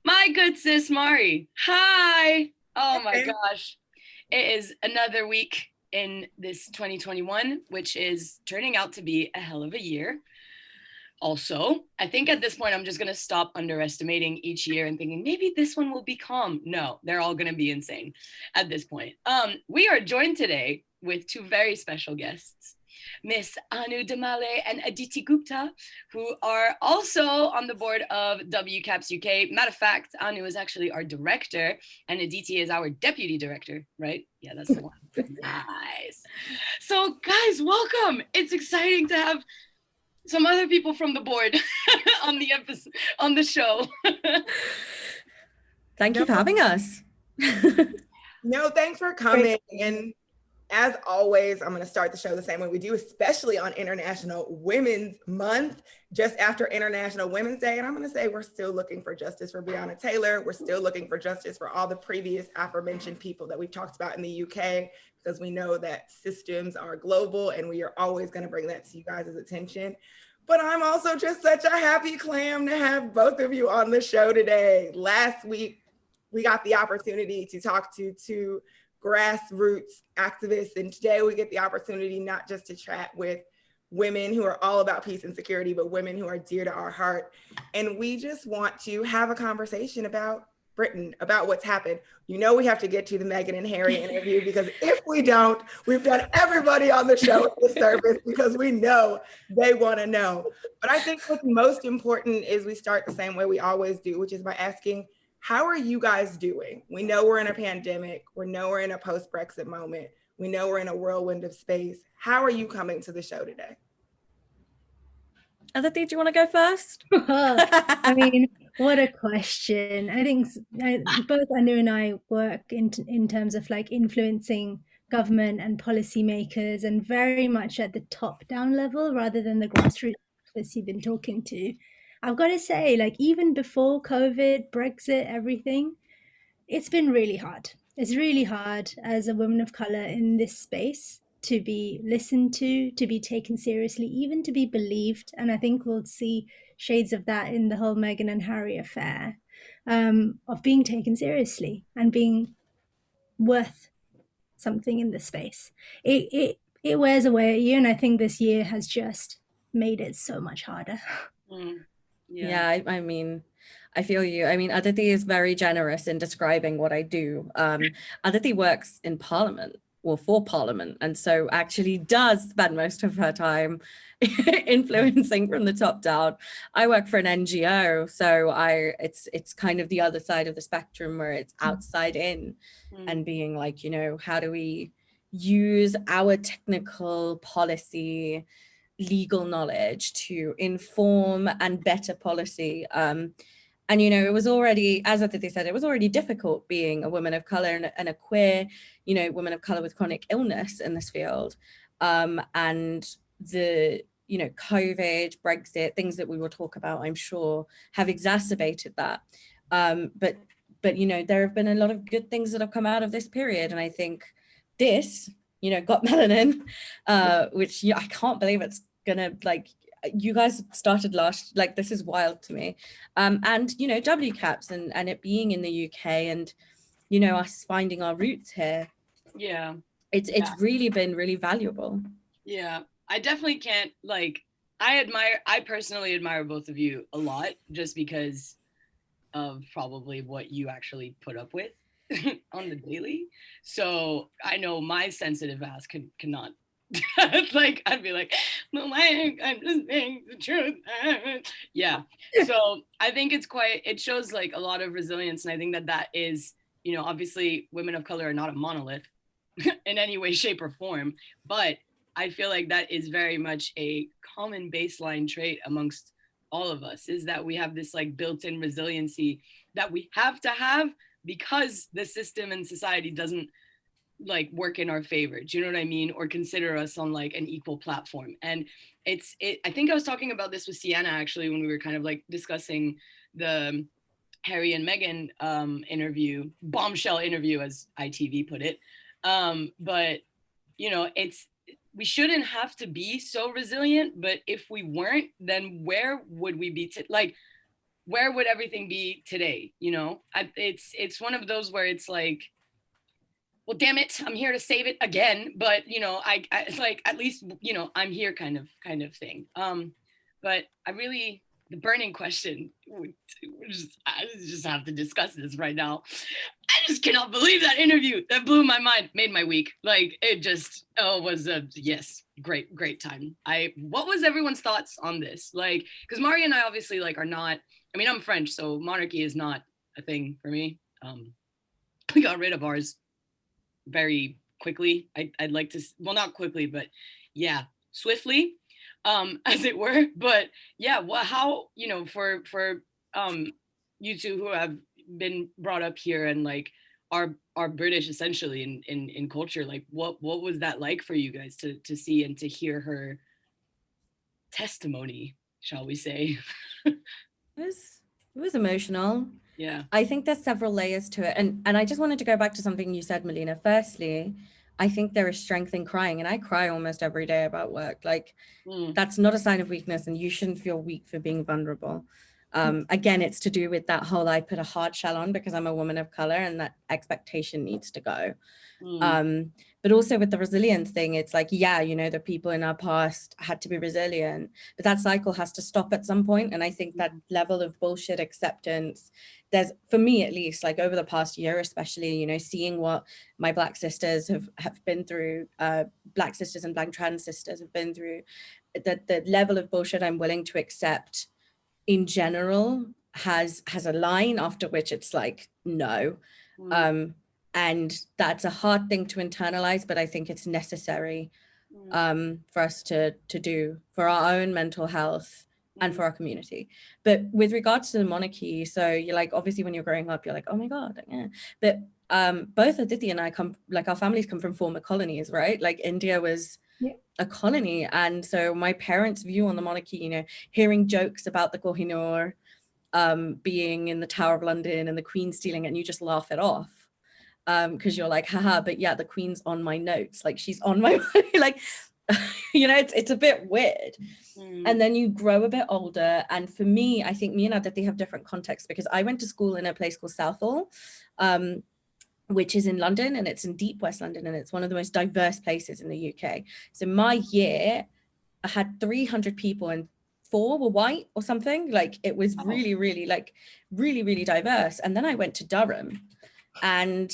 My good sis Mari. Hi. Oh my Okay. gosh. It is another week in this 2021, which is turning out to be a hell of a year. Also, I think at this point, I'm just going to stop underestimating each year and thinking maybe this one will be calm. No, they're all going to be insane at this point. We are joined today with two very special guests, Miss Anu Damale and Aditi Gupta, who are also on the board of WCAPS-UK. Matter of fact, Anu is actually our director and Aditi is our deputy director, right? Yeah, that's the one. Nice. So guys, welcome. It's exciting to have some other people from the board on the episode, on the show. Thank you for having us. No, thanks for coming. And as always, I'm going to start the show the same way we do, especially on International Women's Month, just after International Women's Day. And I'm going to say we're still looking for justice for Breonna Taylor. We're still looking for justice for all the previous aforementioned people that we've talked about in the UK, because we know that systems are global and we are always going to bring that to you guys' attention. But I'm also just such a happy clam to have both of you on the show today. Last week, we got the opportunity to talk to two grassroots activists, and today we get the opportunity not just to chat with women who are all about peace and security, but women who are dear to our heart. And we just want to have a conversation about Britain, about what's happened. You know, we have to get to the Meghan and Harry interview, because if we don't, we've done everybody on the show a disservice, because we know they want to know. But I think what's most important is we start the same way we always do, which is by asking, how are you guys doing? We know we're in a pandemic. We know we're in a post-Brexit moment. We know we're in a whirlwind of space. How are you coming to the show today? Aditi, do you want to go first? I mean, what a question. I think both Anu and I work in terms of like influencing government and policymakers, and very much at the top-down level rather than the grassroots activists you've been talking to. I've got to say, like, even before COVID, Brexit, everything, it's been really hard. It's really hard as a woman of color in this space to be listened to be taken seriously, even to be believed. And I think we'll see shades of that in the whole Meghan and Harry affair, of being taken seriously and being worth something in this space. It wears away at you, and I think this year has just made it so much harder. Yeah, I mean, I feel you. I mean, Aditi is very generous in describing what I do. Aditi works in Parliament, or for Parliament, and so actually does spend most of her time influencing from the top down. I work for an NGO, so it's kind of the other side of the spectrum, where it's outside in and being like, you know, how do we use our technical policy legal knowledge to inform and better policy. And, you know, it was already, as Aditi said, it was already difficult being a woman of color and a queer, you know, woman of color with chronic illness in this field. And the, you know, COVID, Brexit, things that we will talk about, I'm sure, have exacerbated that. But, you know, there have been a lot of good things that have come out of this period. And I think this, you know, got Melanin, which I can't believe it's gonna, like, you guys started last, like, this is wild to me. And, you know, WCAPS and it being in the UK, and, you know, us finding our roots here. Yeah. It's really been really valuable. Yeah, I definitely can't, like, I personally admire both of you a lot, just because of probably what you actually put up with on the daily. So I know my sensitive ass cannot like, I'd be like, no, I'm just saying the truth. Yeah. So I think it shows like a lot of resilience. And I think that is, you know, obviously women of color are not a monolith in any way, shape, or form, but I feel like that is very much a common baseline trait amongst all of us, is that we have this like built-in resiliency that we have to have, because the system and society doesn't like work in our favor. Do you know what I mean? Or consider us on like an equal platform. And I think I was talking about this with Sienna actually, when we were kind of like discussing the Harry and Meghan bombshell interview, as ITV put it. But, you know, we shouldn't have to be so resilient, but if we weren't, then where would we be? Like, where would everything be today? You know, it's one of those where it's like, well, damn it, I'm here to save it again. But you know, I like, at least, you know, I'm here kind of thing. But I really, the burning question, I just have to discuss this right now. I just cannot believe that interview. That blew my mind, made my week. Like, it just, was a, yes, great time. What was everyone's thoughts on this? Like, because Mari and I obviously like are not, I mean, I'm French, so monarchy is not a thing for me. We got rid of ours very quickly. I'd like to, well, not quickly, but yeah, swiftly, as it were. But yeah, well, how, you know, for you two who have been brought up here and like are British essentially in culture, like what was that like for you guys to see and to hear her testimony, shall we say? It was emotional. Yeah. I think there's several layers to it. And I just wanted to go back to something you said, Melina. Firstly, I think there is strength in crying, and I cry almost every day about work. Like, that's not a sign of weakness, and you shouldn't feel weak for being vulnerable. Again, it's to do with that whole, I put a hard shell on because I'm a woman of color, and that expectation needs to go. But also with the resilience thing, it's like, yeah, you know, the people in our past had to be resilient, but that cycle has to stop at some point. And I think that level of bullshit acceptance, there's, for me at least, like over the past year, especially, you know, seeing what my Black sisters have been through, Black sisters and Black trans sisters have been through, the level of bullshit I'm willing to accept in general has a line after which it's like, no. And that's a hard thing to internalize, but I think it's necessary for us to do for our own mental health and for our community. But with regards to the monarchy, so you're like, obviously when you're growing up, you're like, oh my God, yeah. But both Aditi and I come, like our families come from former colonies, right? Like India was a colony. And so my parents' view on the monarchy, you know, hearing jokes about the Kohinoor being in the Tower of London and the Queen stealing it, and you just laugh it off. Because you're like, haha, but yeah, the Queen's on my notes, like she's on my like, you know, it's a bit weird. And then you grow a bit older, and for me, I think me and Aditi have different contexts, because I went to school in a place called Southall, which is in London, and it's in deep West London, and it's one of the most diverse places in the UK. So my year, I had 300 people and 4 were white or something. Like it was really, really, like really, really diverse. And then I went to Durham. And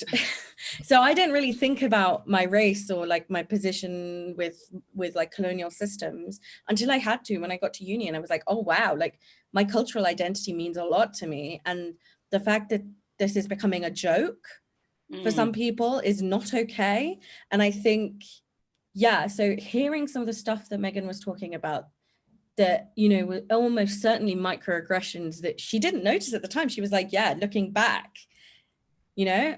so I didn't really think about my race or like my position with like colonial systems until I had to when I got to uni. And I was like, oh, wow, like my cultural identity means a lot to me. And the fact that this is becoming a joke for some people is not okay. And I think, yeah, so hearing some of the stuff that Megan was talking about, that, you know, were almost certainly microaggressions that she didn't notice at the time. She was like, yeah, looking back, you know,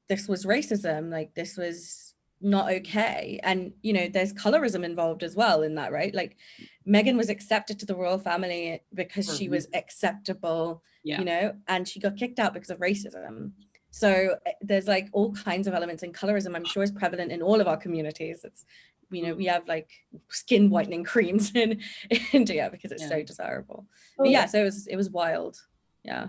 this was racism, like this was not okay. And, you know, there's colorism involved as well in that, right? Like Meghan was accepted to the royal family because she was acceptable, you know, and she got kicked out because of racism. So there's like all kinds of elements, and colorism, I'm sure, is prevalent in all of our communities. It's, you know, we have like skin whitening creams in India because it's so desirable. But yeah, so it was wild. Yeah.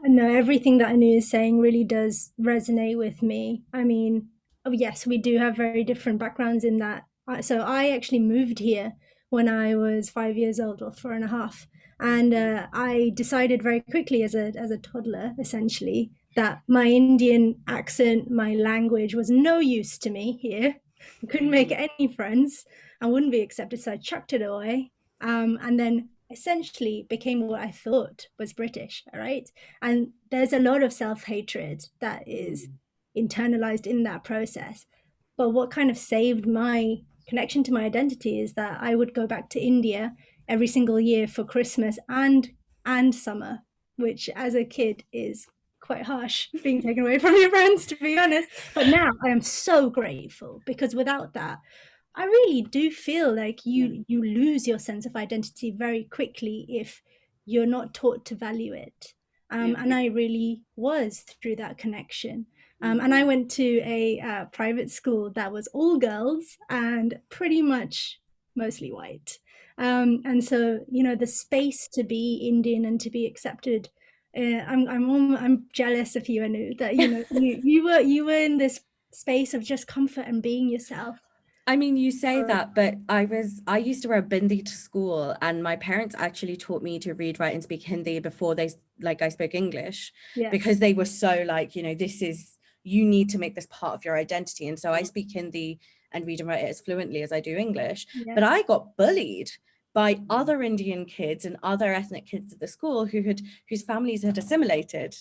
No, everything that Anu is saying really does resonate with me. I mean, yes, we do have very different backgrounds in that. So I actually moved here when I was 5 years old, or 4.5. And I decided very quickly as a toddler, essentially, that my Indian accent, my language was no use to me here. I couldn't make any friends. I wouldn't be accepted, so I chucked it away. And then essentially became what I thought was British, all right? And there's a lot of self-hatred that is internalized in that process. But what kind of saved my connection to my identity is that I would go back to India every single year for Christmas and summer, which as a kid is quite harsh, being taken away from your friends, to be honest. But now I am so grateful, because without that, I really do feel like you lose your sense of identity very quickly if you're not taught to value it. And I really was through that connection. And I went to a private school that was all girls and pretty much mostly white. And so, you know, the space to be Indian and to be accepted. I'm jealous of you, Anu, that you know you were in this space of just comfort and being yourself. I mean, you say that, but I used to wear a bindi to school, and my parents actually taught me to read, write, and speak Hindi before I spoke English, because they were so like, you know, you need to make this part of your identity. And so I speak Hindi and read and write it as fluently as I do English. But I got bullied by other Indian kids and other ethnic kids at the school whose families had assimilated.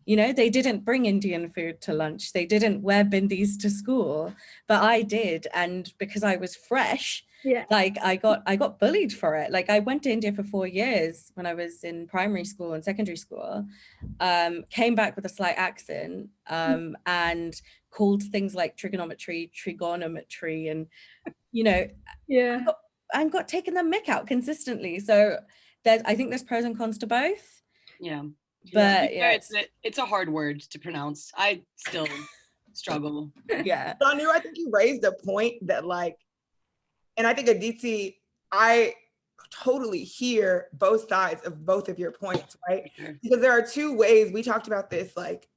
You know, they didn't bring Indian food to lunch. They didn't wear bindis to school, but I did. And because I was fresh, like I got bullied for it. Like I went to India for 4 years when I was in primary school and secondary school, came back with a slight accent, and called things like trigonometry, and, you know, and got taken the mick out consistently. So I think there's pros and cons to both. Yeah. But it's a hard word to pronounce. I still struggle. Yeah. Anu, I think you raised a point that, like, and I think Aditi, I totally hear both sides of both of your points, right? Because there are two ways, we talked about this, like,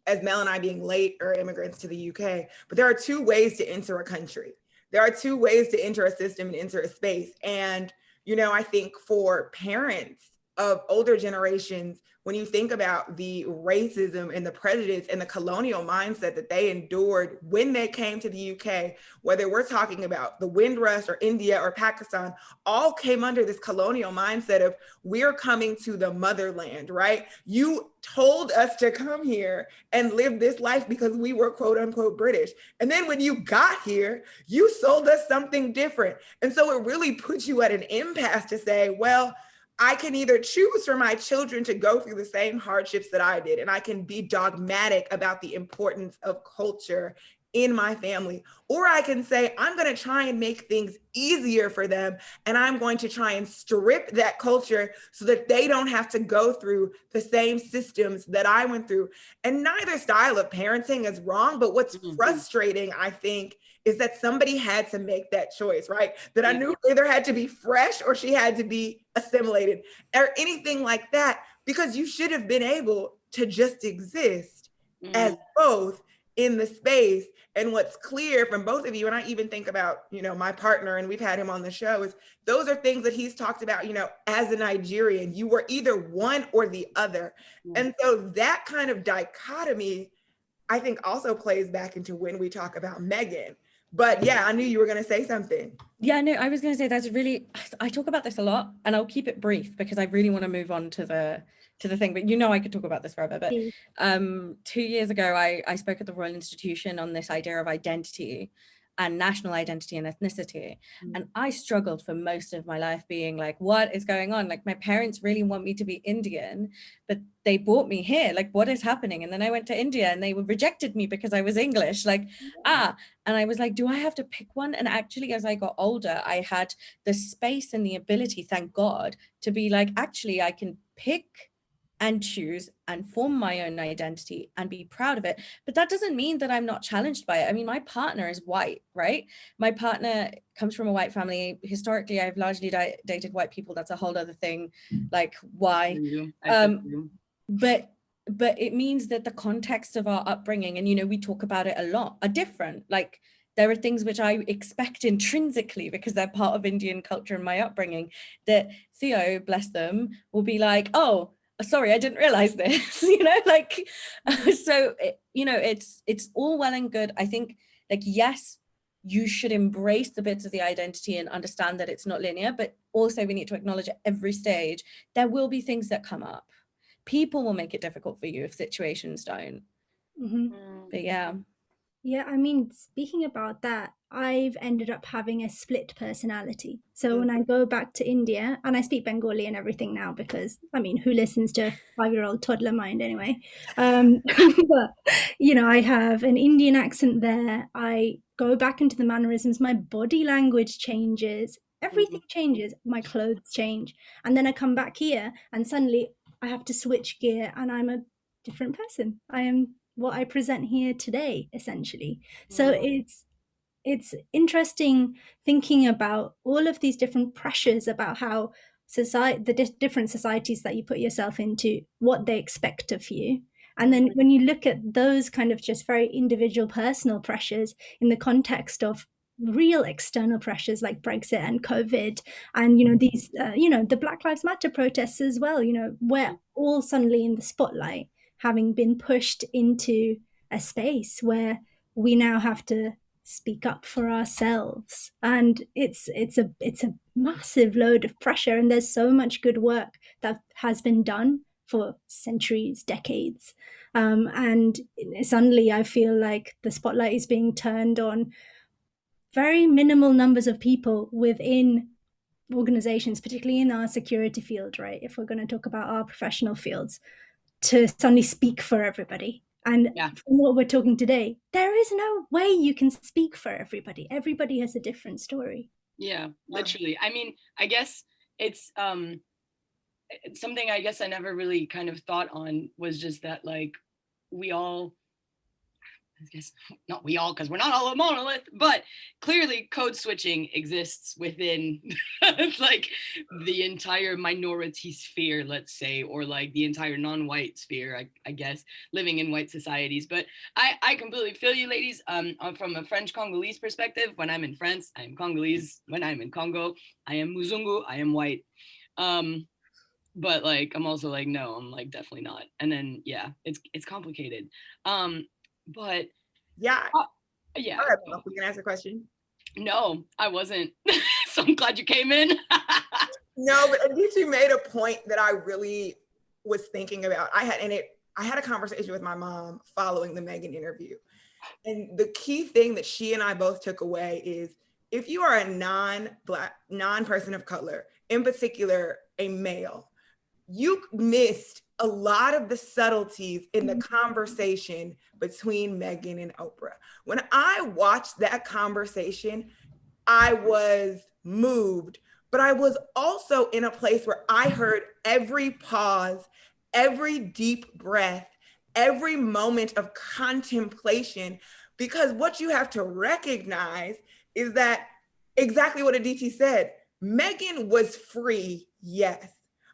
as Mel and I being late or immigrants to the UK, but there are two ways to enter a country. There are two ways to enter a system and enter a space. And, you know, I think for parents of older generations, when you think about the racism and the prejudice and the colonial mindset that they endured when they came to the UK, whether we're talking about the Windrush or India or Pakistan, all came under this colonial mindset of, we're coming to the motherland, right? You told us to come here and live this life because we were quote unquote British. And then when you got here, you sold us something different. And so it really puts you at an impasse to say, well, I can either choose for my children to go through the same hardships that I did, and I can be dogmatic about the importance of culture in my family, or I can say, I'm going to try and make things easier for them, and I'm going to try and strip that culture so that they don't have to go through the same systems that I went through. And neither style of parenting is wrong, but what's frustrating, I think, is that somebody had to make that choice, right? That Anu either had to be fresh or she had to be assimilated or anything like that, because you should have been able to just exist as both in the space. And what's clear from both of you, and I even think about, you know, my partner, and we've had him on the show, is those are things that he's talked about, you know, as a Nigerian, you were either one or the other. And so that kind of dichotomy, I think, also plays back into when we talk about Meghan. But yeah, I knew you were going to say something. Yeah, no, I was going to say I talk about this a lot, and I'll keep it brief because I really want to move on to the thing, but you know, I could talk about this forever. But 2 years ago, I spoke at the Royal Institution on this idea of identity and national identity and ethnicity. And I struggled for most of my life being like, what is going on? Like, my parents really want me to be Indian, but they brought me here. Like, what is happening? And then I went to India and they rejected me because I was English. Like, and I was like, do I have to pick one? And actually, as I got older, I had the space and the ability, thank God, to be like, actually, I can pick and choose and form my own identity and be proud of it. But that doesn't mean that I'm not challenged by it. I mean, my partner is white, right? My partner comes from a white family. Historically, I've largely dated white people. That's a whole other thing. Like, why? But it means that the context of our upbringing, and, you know, we talk about it a lot, are different. Like, there are things which I expect intrinsically because they're part of Indian culture and my upbringing, that Theo, bless them, will be like, oh, sorry, I didn't realize this, you know, like, so, you know, it's all well and good. I think, like, yes, you should embrace the bits of the identity and understand that it's not linear, but also we need to acknowledge at every stage, there will be things that come up. People will make it difficult for you if situations don't. But yeah. Yeah, I mean, speaking about that, I've ended up having a split personality. So when I go back to India, and I speak Bengali and everything now because, I mean, who listens to a 5-year-old toddler mind anyway? But, you know, I have an Indian accent there. I go back into the mannerisms. My body language changes. Everything changes. My clothes change. And then I come back here and suddenly I have to switch gear and I'm a different person. I am what I present here today, essentially. So it's interesting thinking about all of these different pressures about how different societies that you put yourself into, what they expect of you. And then when you look at those kind of just very individual personal pressures in the context of real external pressures like Brexit and COVID, and these the Black Lives Matter protests as well, we're all suddenly in the spotlight, having been pushed into a space where we now have to speak up for ourselves, and it's a massive load of pressure, and there's so much good work that has been done for centuries, decades, and suddenly I feel like the spotlight is being turned on very minimal numbers of people within organizations, particularly in our security field, right? If we're going to talk about our professional fields, to suddenly speak for everybody. And from what we're talking today, there is no way you can speak for everybody. Everybody has a different story. Yeah, literally. I mean, I guess it's something I guess I never really kind of thought on, was just that like we all, I guess not we all, because we're not all a monolith, but clearly code switching exists within like the entire minority sphere, let's say, or like the entire non-white sphere, I guess, living in white societies. But I completely feel you, ladies. From a French Congolese perspective, when I'm in France, I am Congolese. When I'm in Congo, I am Muzungu, I am white. But like, I'm also like, no, I'm like definitely not. And then, yeah, it's complicated. But yeah. Yeah. All right, well, we can ask a question. No, I wasn't. So I'm glad you came in. No, but Aditi made a point that I really was thinking about. I had a conversation with my mom following the Meghan interview. And the key thing that she and I both took away is, if you are a non-person of color, in particular, a male, you missed a lot of the subtleties in the conversation between Meghan and Oprah. When I watched that conversation, I was moved, but I was also in a place where I heard every pause, every deep breath, every moment of contemplation, because what you have to recognize is that exactly what Aditi said, Meghan was free, yes,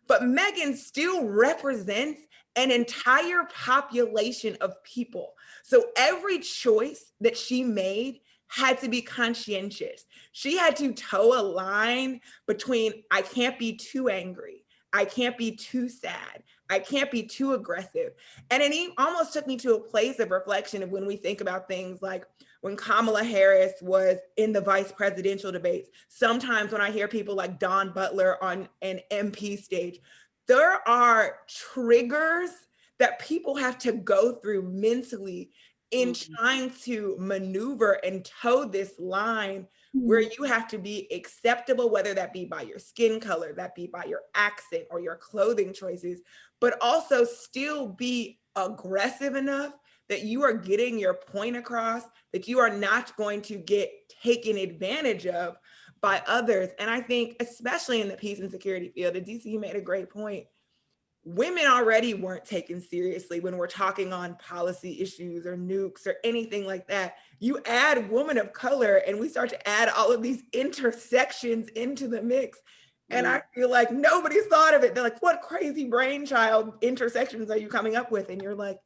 but Meghan still represents an entire population of people. So every choice that she made had to be conscientious. She had to toe a line between, I can't be too angry, I can't be too sad, I can't be too aggressive. And it almost took me to a place of reflection of when we think about things like when Kamala Harris was in the vice presidential debates. Sometimes when I hear people like Don Butler on an MP stage, there are triggers that people have to go through mentally in trying to maneuver and toe this line where you have to be acceptable, whether that be by your skin color, that be by your accent or your clothing choices, but also still be aggressive enough that you are getting your point across, that you are not going to get taken advantage of by others. And I think, especially in the peace and security field, Aditi made a great point. Women already weren't taken seriously when we're talking on policy issues or nukes or anything like that. You add women of color and we start to add all of these intersections into the mix. And I feel like nobody's thought of it. They're like, what crazy brainchild intersections are you coming up with? And you're like,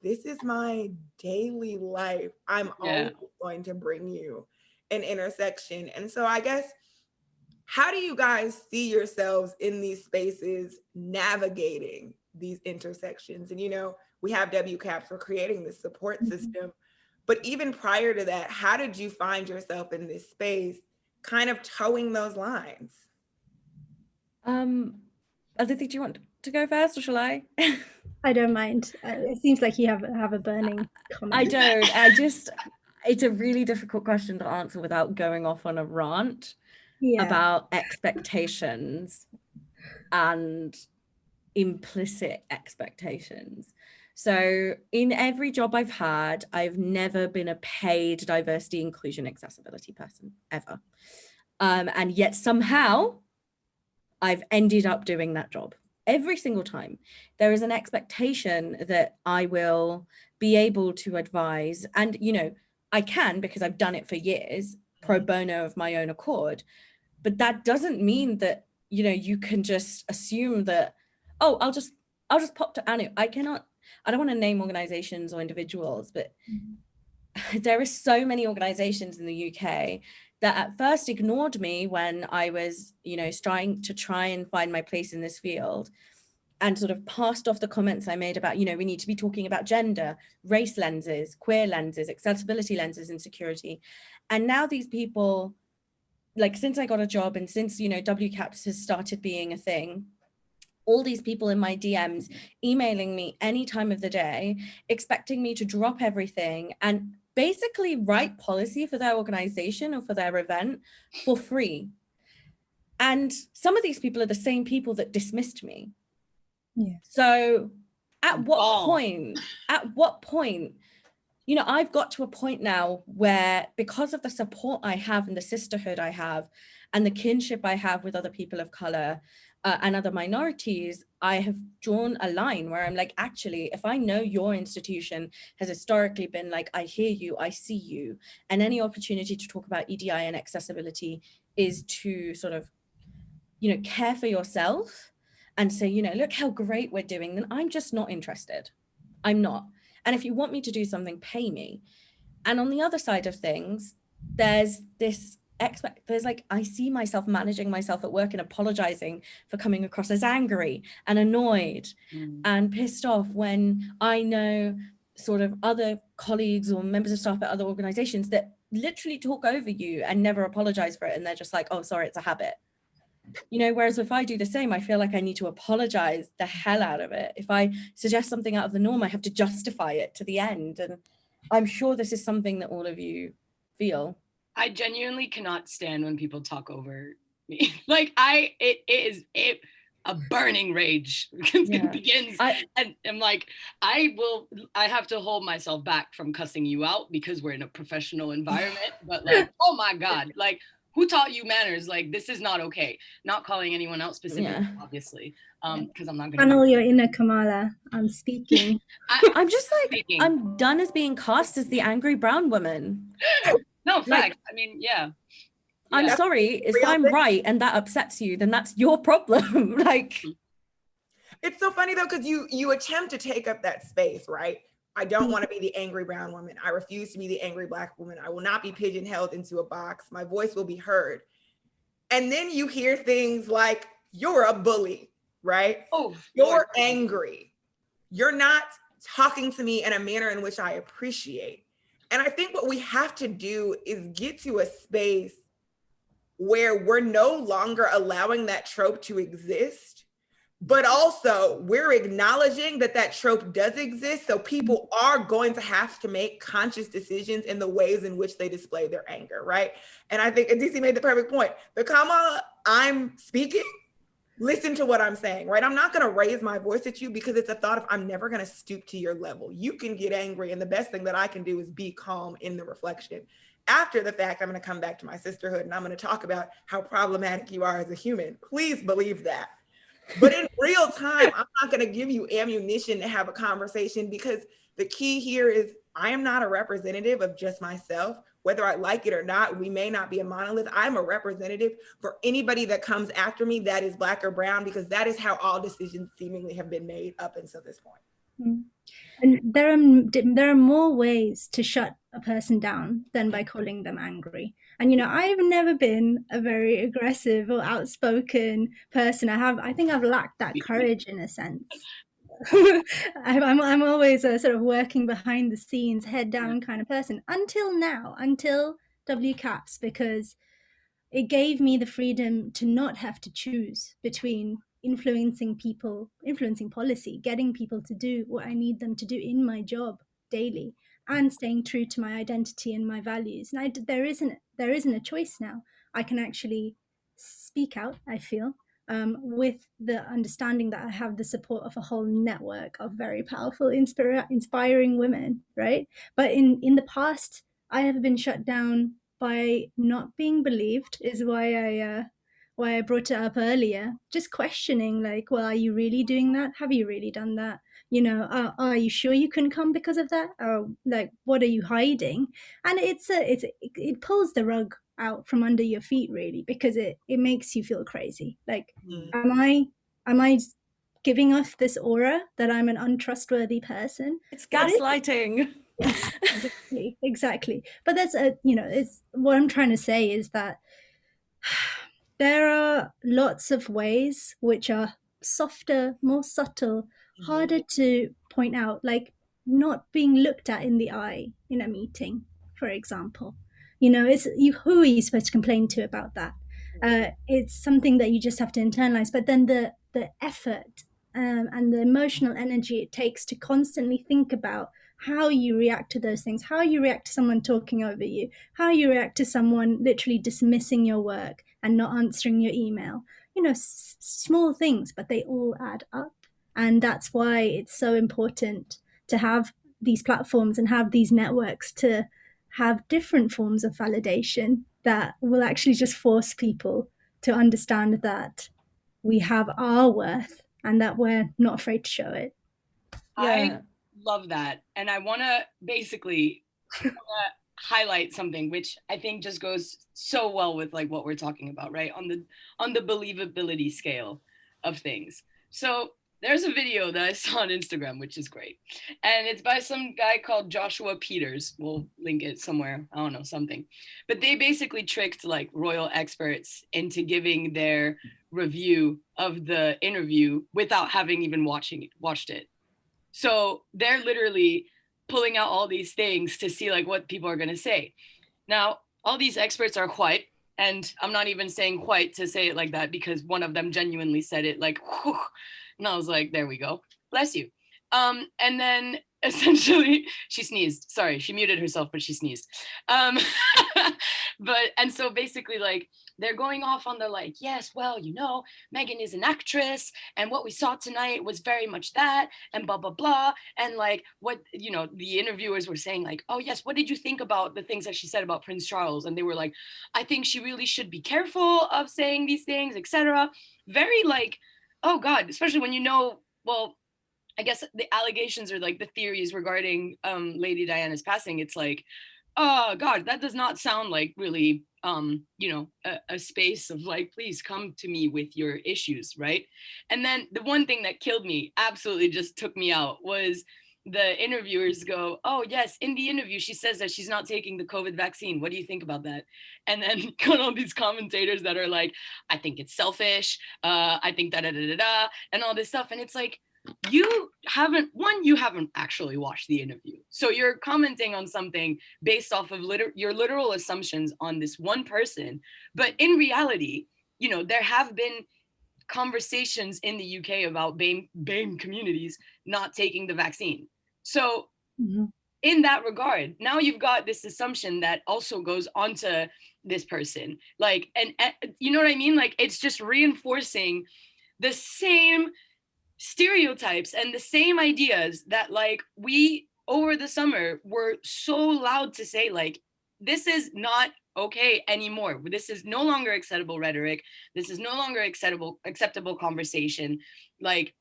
this is my daily life. I'm always going to bring you an intersection. And so I guess, how do you guys see yourselves in these spaces navigating these intersections? And, we have WCAPS, we're creating this support system. But even prior to that, how did you find yourself in this space kind of towing those lines? Aditi, do you want to go first or shall I? I don't mind. It seems like you have a burning comment. I don't. It's a really difficult question to answer without going off on a rant about expectations and implicit expectations. So in every job I've had, I've never been a paid diversity, inclusion, accessibility person, ever. And yet somehow I've ended up doing that job. Every single time there is an expectation that I will be able to advise. And, I can, because I've done it for years, pro bono of my own accord. But that doesn't mean that, you know, you can just assume that, oh, I'll just pop to Anu. I don't want to name organizations or individuals, but there are so many organizations in the UK that at first ignored me when I was, you know, trying and find my place in this field, and sort of passed off the comments I made about, you know, we need to be talking about gender, race lenses, queer lenses, accessibility lenses in security. And now these people, like, since I got a job and since, you know, WCAPS has started being a thing, all these people in my DMs emailing me any time of the day, expecting me to drop everything and basically write policy for their organization or for their event for free. And some of these people are the same people that dismissed me. Yeah. So at what point, you know, I've got to a point now where, because of the support I have and the sisterhood I have and the kinship I have with other people of color and other minorities, I have drawn a line where I'm like, actually, if I know your institution has historically been like, I hear you, I see you, and any opportunity to talk about EDI and accessibility is to sort of, you know, care for yourself and say, you know, look how great we're doing, then I'm just not interested. I'm not. And if you want me to do something, pay me. And on the other side of things, there's like, I see myself managing myself at work and apologizing for coming across as angry and annoyed and pissed off, when I know sort of other colleagues or members of staff at other organizations that literally talk over you and never apologize for it. And they're just like, oh, sorry, it's a habit. You know, whereas if I do the same, I feel like I need to apologize the hell out of it. If I suggest something out of the norm, I have to justify it to the end. And I'm sure this is something that all of you feel. I genuinely cannot stand when people talk over me. Like it is a burning rage begins. And I'm like, I have to hold myself back from cussing you out because we're in a professional environment. But like, oh my God, like, who taught you manners? Like, this is not okay. Not calling anyone out specifically, obviously, because I'm not gonna channel your inner Kamala. I'm speaking. I'm just like, I'm done as being cast as the angry brown woman. No, facts. I mean, yeah. I'm sorry, if I'm right and that upsets you, then that's your problem. Like, it's so funny though, because you attempt to take up that space, right? I don't want to be the angry brown woman. I refuse to be the angry Black woman. I will not be pigeonholed into a box. My voice will be heard. And then you hear things like, you're a bully, right? Oh, you're angry. You're not talking to me in a manner in which I appreciate. And I think what we have to do is get to a space where we're no longer allowing that trope to exist, but also we're acknowledging that that trope does exist. So people are going to have to make conscious decisions in the ways in which they display their anger, right? And I think Aditi made the perfect point. The Kamala I'm speaking, listen to what I'm saying, right? I'm not gonna raise my voice at you because it's a thought of, I'm never gonna stoop to your level. You can get angry, and the best thing that I can do is be calm in the reflection. After the fact, I'm gonna come back to my sisterhood and I'm gonna talk about how problematic you are as a human. Please believe that. But in real time, I'm not going to give you ammunition to have a conversation, because the key here is I am not a representative of just myself. Whether I like it or not, we may not be a monolith. I'm a representative for anybody that comes after me that is Black or brown, because that is how all decisions seemingly have been made up until this point. And there are more ways to shut a person down than by calling them angry. And, you know, I've never been a very aggressive or outspoken person. I think I've lacked that courage in a sense. I'm always a sort of working behind the scenes, head down kind of person until WCAPS, because it gave me the freedom to not have to choose between influencing people, influencing policy, getting people to do what I need them to do in my job daily, and staying true to my identity and my values. And there isn't a choice now. I can actually speak out, I feel, with the understanding that I have the support of a whole network of very powerful, inspiring women, right? But in the past, I have been shut down by not being believed, is why I brought it up earlier. Just questioning, like, well, are you really doing that? Have you really done that? You know, are you sure you couldn't come because of that? Like, what are you hiding? And it pulls the rug out from under your feet, really, because it makes you feel crazy. Like, am I giving off this aura that I'm an untrustworthy person? It's gaslighting. Yes, exactly. But that's it's what I'm trying to say is that there are lots of ways which are softer, more subtle, harder to point out, like not being looked at in the eye in a meeting, for example. You know, who are you supposed to complain to about that? It's something that you just have to internalize. But then the effort and the emotional energy it takes to constantly think about how you react to those things, how you react to someone talking over you, how you react to someone literally dismissing your work and not answering your email. You know, small things, but they all add up. And that's why it's so important to have these platforms and have these networks to have different forms of validation that will actually just force people to understand that we have our worth and that we're not afraid to show it. I love that. And I want to basically highlight something which I think just goes so well with like what we're talking about, right? On the believability scale of things. So there's a video that I saw on Instagram, which is great. And it's by some guy called Joshua Peters. We'll link it somewhere. I don't know, something. But they basically tricked like royal experts into giving their review of the interview without having even watched it. So they're literally pulling out all these things to see like what people are going to say. Now, all these experts are white. And I'm not even saying white to say it like that because one of them genuinely said it like, whew. And I was like, there we go. Bless you. And then essentially she sneezed. Sorry, she muted herself, but she sneezed. And so basically like they're going off on the like, yes, well, you know, Meghan is an actress and what we saw tonight was very much that and blah, blah, blah. And like what, you know, the interviewers were saying like, oh yes, what did you think about the things that she said about Prince Charles? And they were like, I think she really should be careful of saying these things, etc. Very like, oh God, especially when you know, well, I guess the allegations or like the theories regarding Lady Diana's passing, it's like, oh God, that does not sound like really, you know, a space of like, please come to me with your issues, right? And then the one thing that killed me, absolutely just took me out, was the interviewers go, oh yes, in the interview, she says that she's not taking the COVID vaccine. What do you think about that? And then got all these commentators that are like, I think it's selfish. I think da-da-da-da-da, and all this stuff. And it's like, you haven't actually watched the interview. So you're commenting on something based off of your literal assumptions on this one person. But in reality, you know, there have been conversations in the UK about BAME communities not taking the vaccine. So in that regard, now you've got this assumption that also goes onto this person. Like, and you know what I mean? Like, it's just reinforcing the same stereotypes and the same ideas that like we over the summer were so loud to say, like, this is not okay anymore. This is no longer acceptable rhetoric. This is no longer acceptable conversation. Like,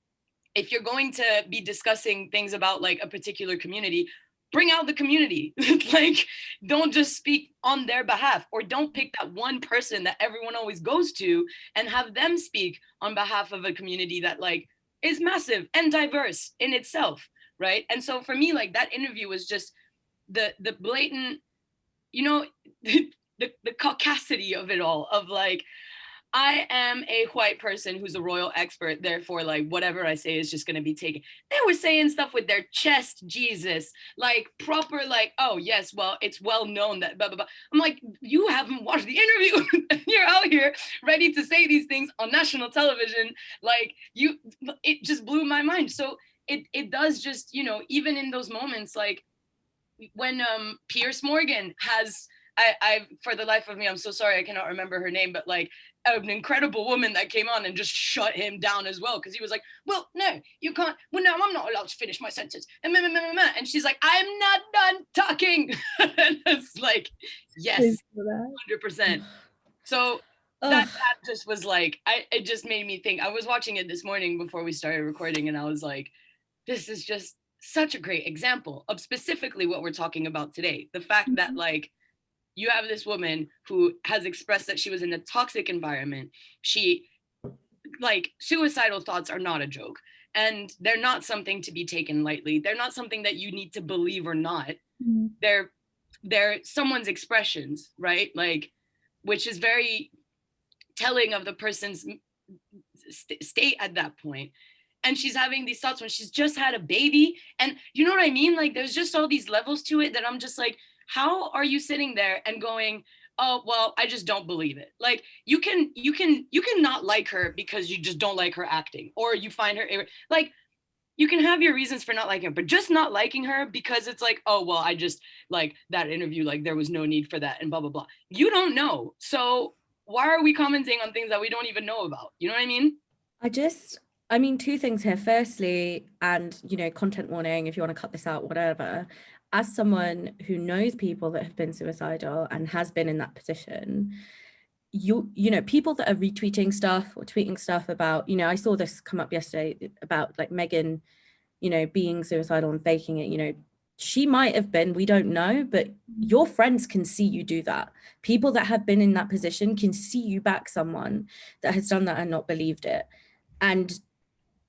if you're going to be discussing things about like a particular community, bring out the community. Like, don't just speak on their behalf, or don't pick that one person that everyone always goes to and have them speak on behalf of a community that like is massive and diverse in itself, right? And so for me, like, that interview was just the blatant, you know, the caucasity of it all, of like, I am a white person who's a royal expert, therefore like whatever I say is just going to be taken. They were saying stuff with their chest, Jesus, like proper, like, oh yes, well, it's well known that blah blah blah. I'm like, you haven't watched the interview. You're out here ready to say these things on national television. Like, it just blew my mind. So it does just, you know, even in those moments, like when Piers Morgan has, I for the life of me, I'm so sorry, I cannot remember her name, but like an incredible woman that came on and just shut him down as well, because he was like, well, no, you can't, well, no, I'm not allowed to finish my sentence, and she's like, I'm not done talking. And it's like, yes, 100%. So that just was like, it just made me think. I was watching it this morning before we started recording, and I was like, this is just such a great example of specifically what we're talking about today. The fact that like, you have this woman who has expressed that she was in a toxic environment. Like, suicidal thoughts are not a joke, and they're not something to be taken lightly. They're not something that you need to believe or not. They're someone's expressions, right? Like, which is very telling of the person's state at that point. And she's having these thoughts when she's just had a baby. And you know what I mean? Like, there's just all these levels to it that I'm just like, how are you sitting there and going, oh, well, I just don't believe it. Like, you can not like her because you just don't like her acting, or you find her, like, you can have your reasons for not liking her, but just not liking her because it's like, oh, well, I just like that interview, like there was no need for that and blah, blah, blah. You don't know. So why are we commenting on things that we don't even know about? You know what I mean? I mean, two things here. Firstly, and, you know, content warning, if you want to cut this out, whatever, as someone who knows people that have been suicidal and has been in that position, you know, people that are retweeting stuff or tweeting stuff about, you know, I saw this come up yesterday about like Meghan, you know, being suicidal and faking it, you know, she might have been, we don't know, but your friends can see you do that. People that have been in that position can see you back someone that has done that and not believed it. And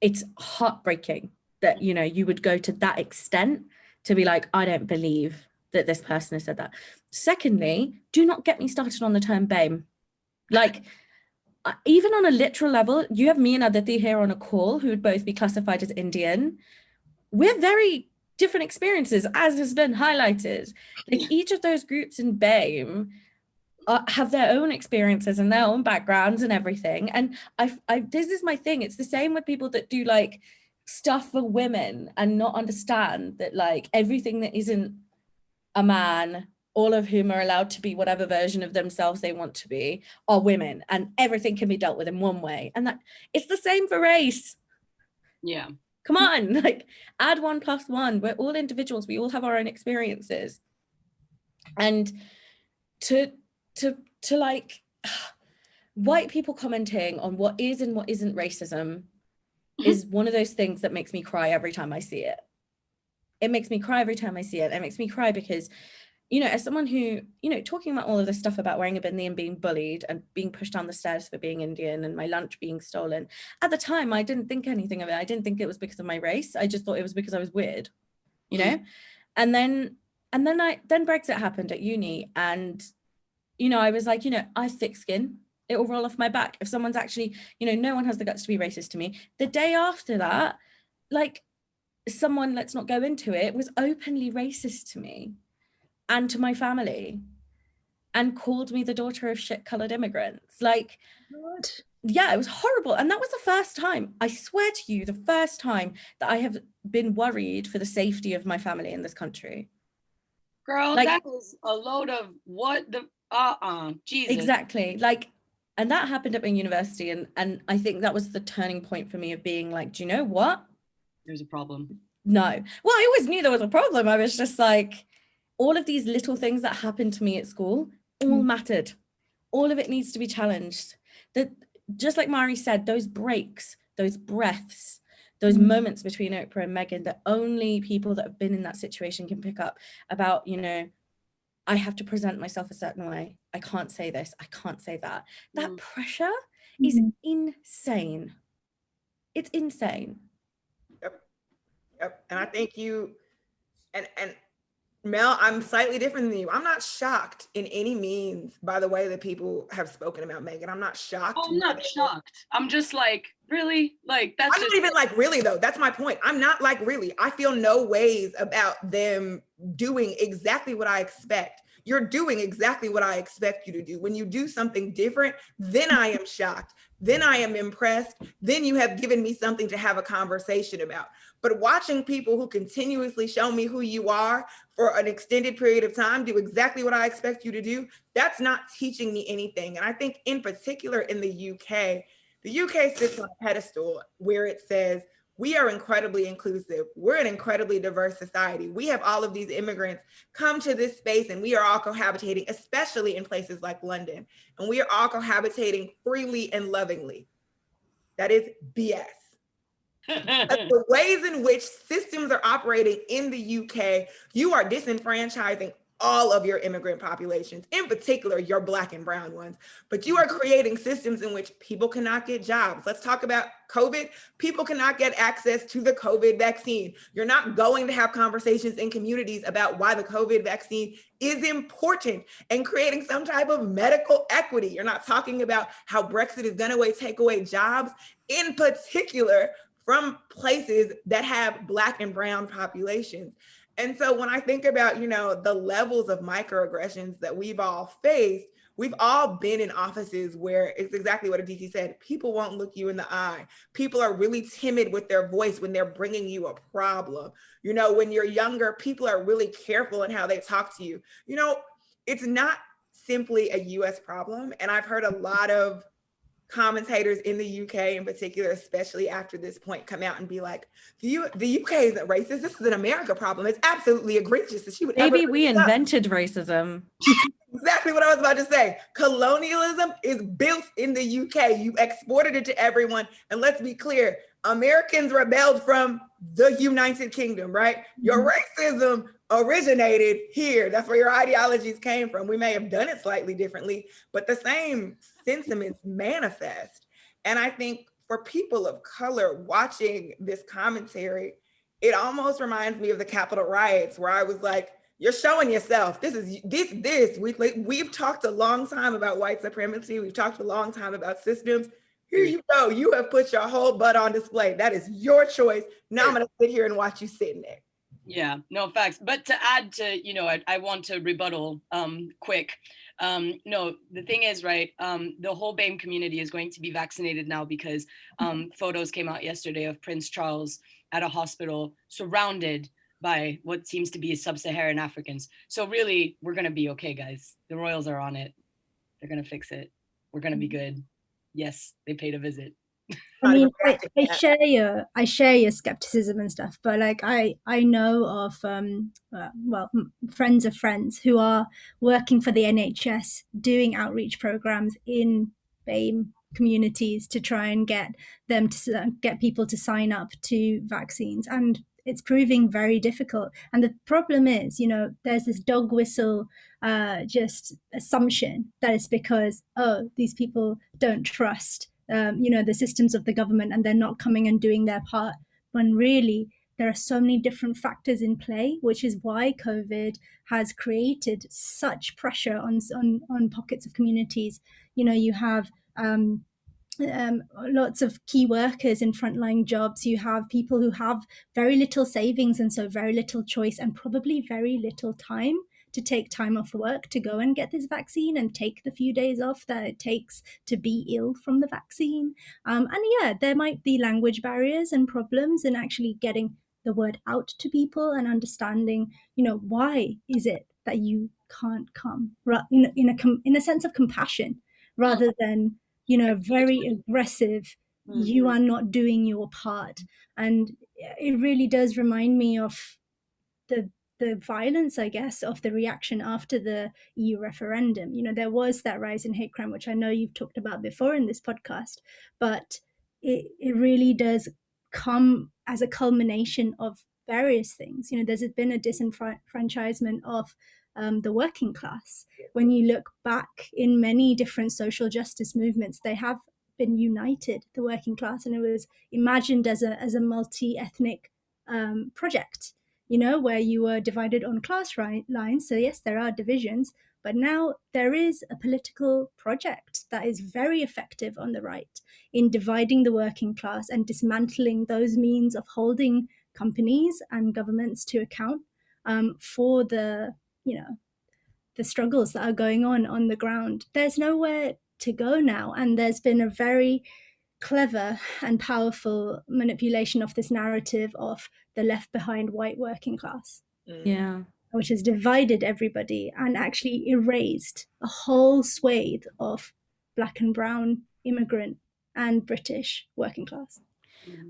it's heartbreaking that, you know, you would go to that extent to be like, I don't believe that this person has said that. Secondly, do not get me started on the term BAME. Like, even on a literal level, you have me and Aditi here on a call who would both be classified as Indian. We're very different experiences, as has been highlighted. Like, each of those groups in BAME have their own experiences and their own backgrounds and everything. And this is my thing. It's the same with people that do like stuff for women and not understand that like everything that isn't a man, all of whom are allowed to be whatever version of themselves they want to be, are women, and everything can be dealt with in one way. And that it's the same for race. Yeah. Come on, like add 1 + 1. We're all individuals. We all have our own experiences. And to like white people commenting on what is and what isn't racism is one of those things that makes me cry every time I see it. It makes me cry every time I see it. It makes me cry because, you know, as someone who, you know, talking about all of this stuff about wearing a bindi and being bullied and being pushed down the stairs for being Indian and my lunch being stolen, at the time, I didn't think anything of it. I didn't think it was because of my race. I just thought it was because I was weird, you know? And then Brexit happened at uni, and, you know, I was like, you know, I have thick skin. It will roll off my back. If someone's actually, you know, no one has the guts to be racist to me. The day after that, like someone, let's not go into it, was openly racist to me and to my family and called me the daughter of shit-colored immigrants. Like, what? Yeah, it was horrible. And that was the first time, I swear to you, the first time that I have been worried for the safety of my family in this country. Girl, like, that was a load of what the, Jesus. Exactly. Like, and that happened at my university. And I think that was the turning point for me of being like, do you know what? There's a problem. No. Well, I always knew there was a problem. I was just like, all of these little things that happened to me at school all mattered. All of it needs to be challenged. That, just like Mari said, those breaks, those breaths, those moments between Oprah and Meghan that only people that have been in that situation can pick up about, you know, I have to present myself a certain way. I can't say this. I can't say that. That pressure is insane. It's insane. Yep. And I think you, and Mel, I'm slightly different than you. I'm not shocked in any means by the way that people have spoken about Meghan. I'm not shocked. I'm not shocked. I'm just like, really? Like, that's I'm not even like, really though. That's my point. I'm not like, really. I feel no ways about them doing exactly what I expect. You're doing exactly what I expect you to do. When you do something different, then I am shocked. Then I am impressed. Then you have given me something to have a conversation about. But watching people who continuously show me who you are for an extended period of time, do exactly what I expect you to do, that's not teaching me anything. And I think in particular in the UK sits on a pedestal where it says, we are incredibly inclusive. We're an incredibly diverse society. We have all of these immigrants come to this space and we are all cohabitating, especially in places like London. And we are all cohabitating freely and lovingly. That is BS. The ways in which systems are operating in the UK, you are disenfranchising all of your immigrant populations, in particular your Black and brown ones, but you are creating systems in which people cannot get jobs. Let's talk about COVID. People cannot get access to the COVID vaccine. You're not going to have conversations in communities about why the COVID vaccine is important and creating some type of medical equity. You're not talking about how Brexit is going to take away jobs, in particular from places that have Black and brown populations. And so when I think about, the levels of microaggressions that we've all faced, we've all been in offices where it's exactly what Aditi said. People won't look you in the eye. People are really timid with their voice when they're bringing you a problem. When you're younger, people are really careful in how they talk to you. It's not simply a US problem. And I've heard a lot of commentators in the UK in particular, especially after this point, come out and be like, the UK isn't racist. This is an America problem. It's absolutely egregious that she would Maybe we invented racism. Exactly what I was about to say. Colonialism is built in the UK. You exported it to everyone. And let's be clear, Americans rebelled from the United Kingdom, right? Your racism originated here. That's where your ideologies came from. We may have done it slightly differently, but the same sentiments manifest. And I think for people of color watching this commentary, it almost reminds me of the Capitol riots, where I was like, you're showing yourself. We've talked a long time about white supremacy. We've talked a long time about systems. Here you go. You have put your whole butt on display. That is your choice. Now I'm going to sit here and watch you sitting there. Yeah, no, facts. But to add to, I want to rebuttal quick. No, the thing is, right, the whole BAME community is going to be vaccinated now because photos came out yesterday of Prince Charles at a hospital surrounded by what seems to be sub-Saharan Africans. So really, we're going to be okay, guys. The royals are on it. They're going to fix it. We're going to be good. Yes, they paid a visit. I mean, I share your skepticism and stuff, but like I know of friends of friends who are working for the NHS doing outreach programs in BAME communities to try and get people to sign up to vaccines, and it's proving very difficult. And the problem is, there's this dog whistle just assumption that it's because these people don't trust the systems of the government and they're not coming and doing their part, when really there are so many different factors in play, which is why COVID has created such pressure on pockets of communities. You have lots of key workers in frontline jobs. You have people who have very little savings and so very little choice and probably very little time to take time off work to go and get this vaccine and take the few days off that it takes to be ill from the vaccine. And yeah, there might be language barriers and problems in actually getting the word out to people and understanding, why is it that you can't come, in a sense of compassion, rather than, very aggressive, you are not doing your part. And it really does remind me of the violence, I guess, of the reaction after the EU referendum. There was that rise in hate crime, which I know you've talked about before in this podcast, but it really does come as a culmination of various things. There's been a disenfranchisement of the working class. When you look back in many different social justice movements, they have been united, the working class, and it was imagined as a multi-ethnic project, where you were divided on class lines. So yes, there are divisions, but now there is a political project that is very effective on the right in dividing the working class and dismantling those means of holding companies and governments to account for the struggles that are going on the ground. There's nowhere to go now, and there's been a very clever and powerful manipulation of this narrative of the left behind white working class, which has divided everybody and actually erased a whole swathe of Black and brown immigrant and British working class.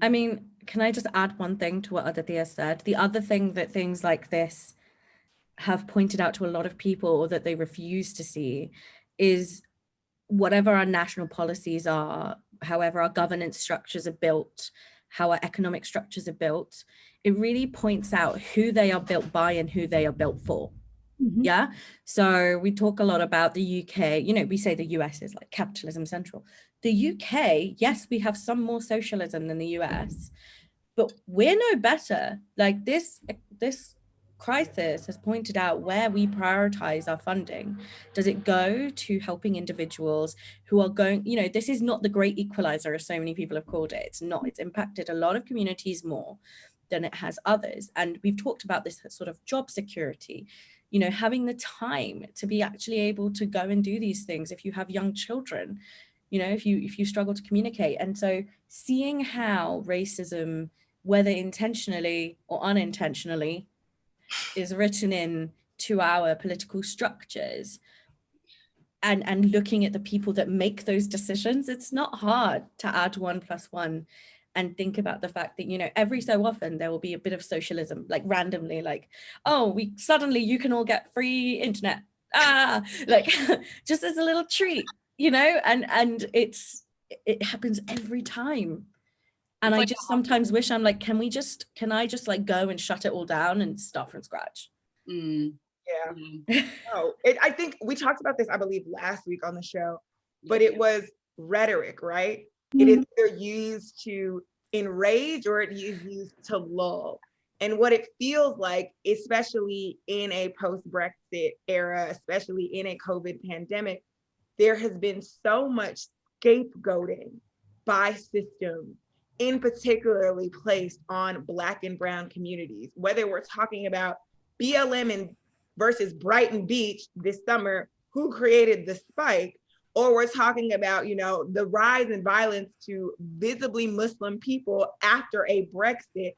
I mean, can I just add one thing to what Aditi has said? The other thing that things like this have pointed out to a lot of people, or that they refuse to see, is whatever our national policies are, however our governance structures are built, how our economic structures are built, it really points out who they are built by and who they are built for. Yeah. So we talk a lot about the UK, you know, we say the US is like capitalism central. The UK, yes, we have some more socialism than the US, but we're no better. Like this crisis has pointed out where we prioritize our funding. Does it go to helping individuals who are going, you know, this is not the great equalizer, as so many people have called it. It's not. It's impacted a lot of communities more than it has others. And we've talked about this sort of job security, you know, having the time to be actually able to go and do these things if you have young children, you know, if you struggle to communicate. And so seeing how racism, whether intentionally or unintentionally, is written in to our political structures, and looking at the people that make those decisions, it's not hard to add 1 + 1 and think about the fact that, you know, every so often there will be a bit of socialism, like randomly, like, oh, suddenly you can all get free internet, like just as a little treat, you know, and it happens every time. And I just sometimes wish I'm like, can I just like go and shut it all down and start from scratch? Yeah. Oh, I think we talked about this, I believe, last week on the show, but it was rhetoric, right? It is either used to enrage or it is used to lull. And what it feels like, especially in a post-Brexit era, especially in a COVID pandemic, there has been so much scapegoating by systems, in particularly placed on Black and Brown communities, whether we're talking about BLM versus Brighton Beach this summer, who created the spike, or we're talking about, you know, the rise in violence to visibly Muslim people after a Brexit.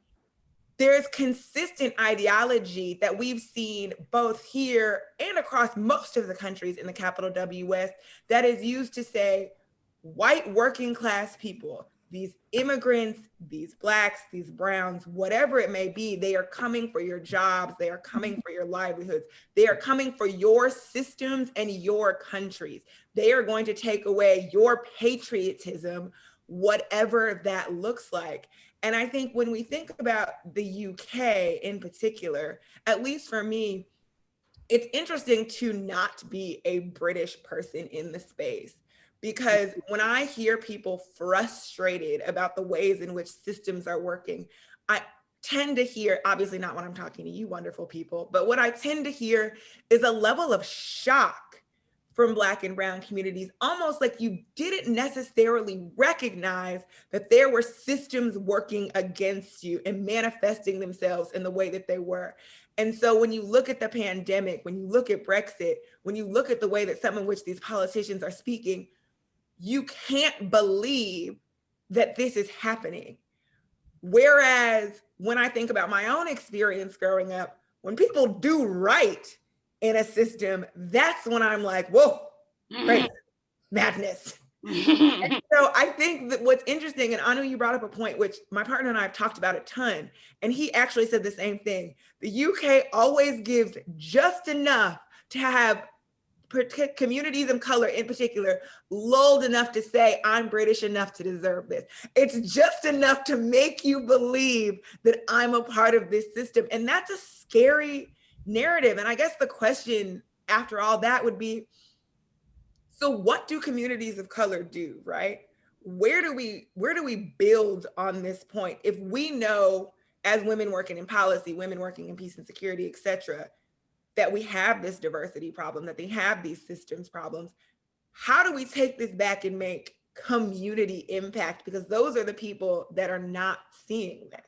There's consistent ideology that we've seen both here and across most of the countries in the capital WS that is used to say white working class people, these immigrants, these Blacks, these Browns, whatever it may be, they are coming for your jobs, they are coming for your livelihoods, they are coming for your systems and your countries. They are going to take away your patriotism, whatever that looks like. And I think when we think about the UK in particular, at least for me, it's interesting to not be a British person in the space. Because when I hear people frustrated about the ways in which systems are working, I tend to hear, obviously not when I'm talking to you wonderful people, but what I tend to hear is a level of shock from Black and Brown communities, almost like you didn't necessarily recognize that there were systems working against you and manifesting themselves in the way that they were. And so when you look at the pandemic, when you look at Brexit, when you look at the way that some of which these politicians are speaking, you can't believe that this is happening. Whereas when I think about my own experience growing up, when people do right in a system, that's when I'm like, whoa, crazy, madness. And so I think that what's interesting, and I know you brought up a point which my partner and I have talked about a ton, and he actually said the same thing. The UK always gives just enough to have communities of color in particular lulled enough to say, I'm British enough to deserve this. It's just enough to make you believe that I'm a part of this system. And that's a scary narrative. And I guess the question after all that would be, so what do communities of color do, right? Where do we build on this point? If we know, as women working in policy, women working in peace and security, et cetera, that we have this diversity problem, that they have these systems problems, how do we take this back and make community impact? Because those are the people that are not seeing this.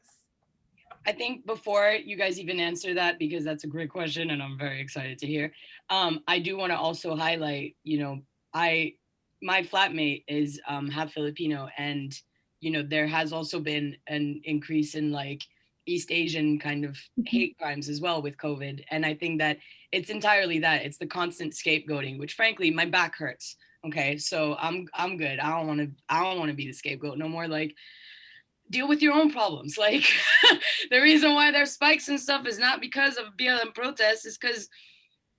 I think before you guys even answer that, because that's a great question and I'm very excited to hear, I do want to also highlight, you know, my flatmate is half Filipino, and, you know, there has also been an increase in like East Asian kind of hate crimes as well with COVID. And I think that it's entirely that. It's the constant scapegoating, which frankly, my back hurts. Okay, so I'm good. I don't want to be the scapegoat no more. Like, deal with your own problems. Like, the reason why there's spikes and stuff is not because of BLM protests, it's because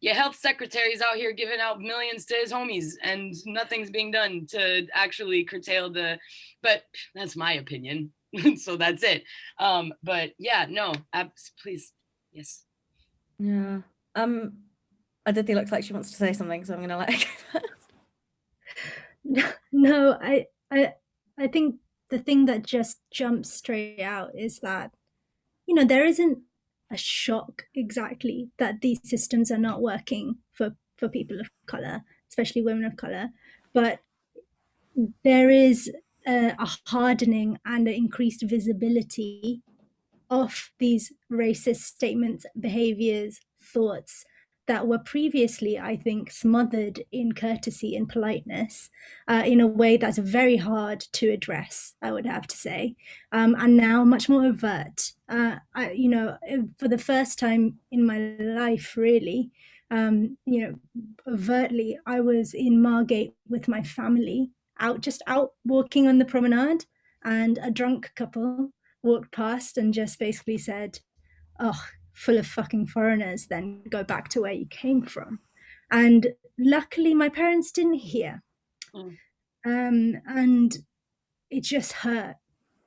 your health secretary's out here giving out millions to his homies and nothing's being done to actually curtail but that's my opinion. So that's it. But yeah, no, please, yes. Yeah. Aditi looks like she wants to say something, so I'm gonna let her go first. No, I think the thing that just jumps straight out is that, you know, there isn't a shock exactly that these systems are not working for people of color, especially women of color, but there is a hardening and an increased visibility of these racist statements, behaviors, thoughts that were previously, I think, smothered in courtesy and politeness in a way that's very hard to address, I would have to say, and now much more overt. You know, for the first time in my life, really, you know, overtly, I was in Margate with my family, just out walking on the promenade, and a drunk couple walked past and just basically said, "Oh, full of fucking foreigners, then go back to where you came from." And luckily my parents didn't hear. And it just hurt,